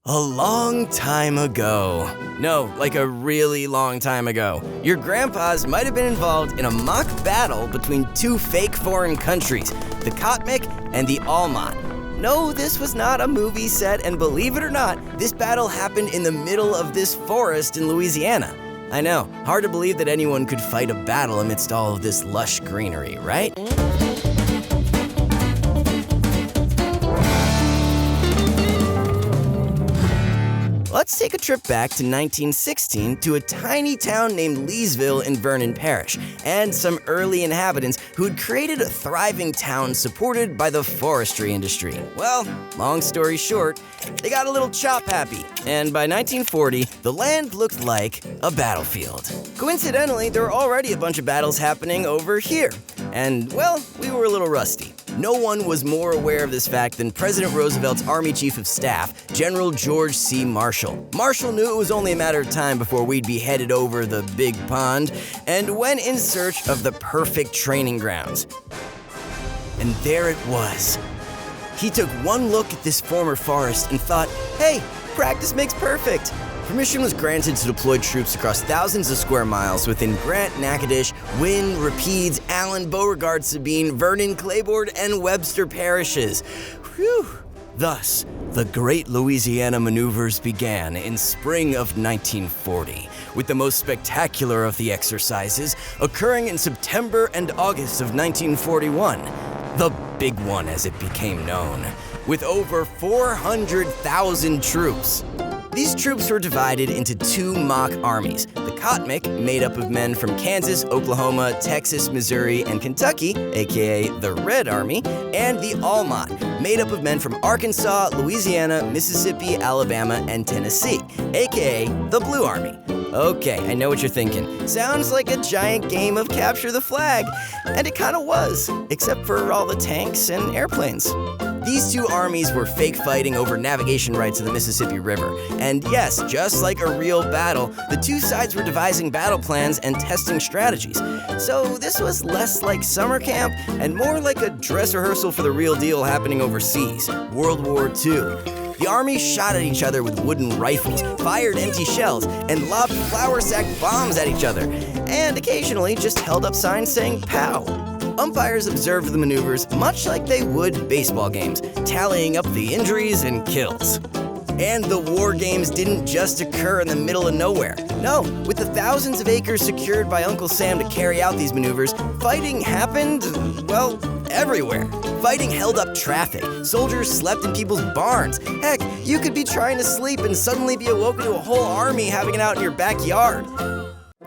A long time ago. No, like a really long time ago. Your grandpas might have been involved in a mock battle between two fake foreign countries, the Kisatchie and the Almat. No, this was not a movie set, and believe it or not, this battle happened in the middle of this forest in Louisiana. I know, hard to believe that anyone could fight a battle amidst all of this lush greenery, right? Let's take a trip back to 1916 to a tiny town named Leesville in Vernon Parish, and some early inhabitants who had created a thriving town supported by the forestry industry. Well, long story short, they got a little chop happy, and by 1940, the land looked like a battlefield. Coincidentally, there were already a bunch of battles happening over here, and well, we were a little rusty. No one was more aware of this fact than President Roosevelt's Army Chief of Staff, General George C. Marshall. Marshall knew it was only a matter of time before we'd be headed over the big pond, and went in search of the perfect training grounds. And there it was. He took one look at this former forest and thought, hey, practice makes perfect. Permission was granted to deploy troops across thousands of square miles within Grant, Natchitoches, Wynne, Rapides, Allen, Beauregard, Sabine, Vernon, Claiborne, and Webster parishes. Whew! Thus, the Great Louisiana Maneuvers began in spring of 1940, with the most spectacular of the exercises occurring in September and August of 1941. The Big One, as it became known, with over 400,000 troops. These troops were divided into two mock armies, the Kisatchie, made up of men from Kansas, Oklahoma, Texas, Missouri, and Kentucky, aka the Red Army, and the Almat, made up of men from Arkansas, Louisiana, Mississippi, Alabama, and Tennessee, aka the Blue Army. Okay, I know what you're thinking. Sounds like a giant game of capture the flag, and it kinda was, except for all the tanks and airplanes. These two armies were fake fighting over navigation rights of the Mississippi River. And yes, just like a real battle, the two sides were devising battle plans and testing strategies. So this was less like summer camp and more like a dress rehearsal for the real deal happening overseas, World War II. The armies shot at each other with wooden rifles, fired empty shells, and lobbed flour sack bombs at each other, and occasionally just held up signs saying "POW." Umpires observed the maneuvers much like they would baseball games, tallying up the injuries and kills. And the war games didn't just occur in the middle of nowhere. No, with the thousands of acres secured by Uncle Sam to carry out these maneuvers, fighting happened, well, everywhere. Fighting held up traffic. Soldiers slept in people's barns. Heck, you could be trying to sleep and suddenly be awoken to a whole army having it out in your backyard.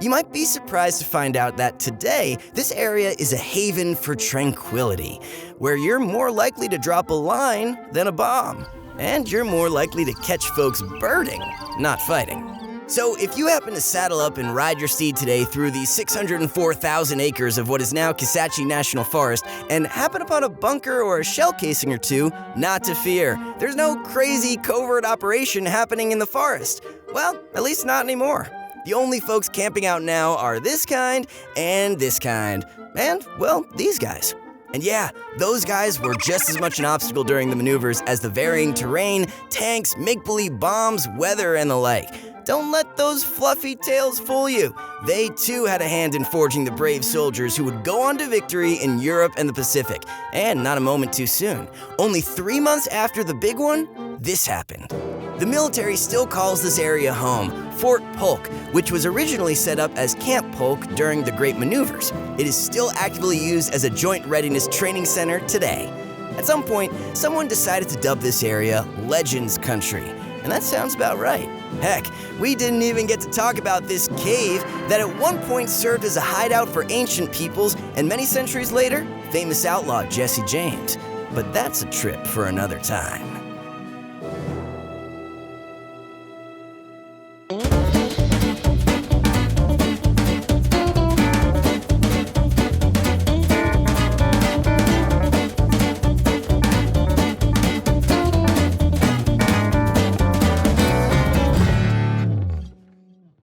You might be surprised to find out that today, this area is a haven for tranquility, where you're more likely to drop a line than a bomb. And you're more likely to catch folks birding, not fighting. So if you happen to saddle up and ride your steed today through the 604,000 acres of what is now Kisatchie National Forest and happen upon a bunker or a shell casing or two, not to fear. There's no crazy covert operation happening in the forest. Well, at least not anymore. The only folks camping out now are this kind, and, well, these guys. And yeah, those guys were just as much an obstacle during the maneuvers as the varying terrain, tanks, make-believe bombs, weather, and the like. Don't let those fluffy tales fool you. They too had a hand in forging the brave soldiers who would go on to victory in Europe and the Pacific. And not a moment too soon. Only 3 months after the big one, this happened. The military still calls this area home, Fort Polk, which was originally set up as Camp Polk during the Great Maneuvers. It is still actively used as a joint readiness training center today. At some point, someone decided to dub this area Legends Country, and that sounds about right. Heck, we didn't even get to talk about this cave that at one point served as a hideout for ancient peoples, and many centuries later, famous outlaw Jesse James. But that's a trip for another time.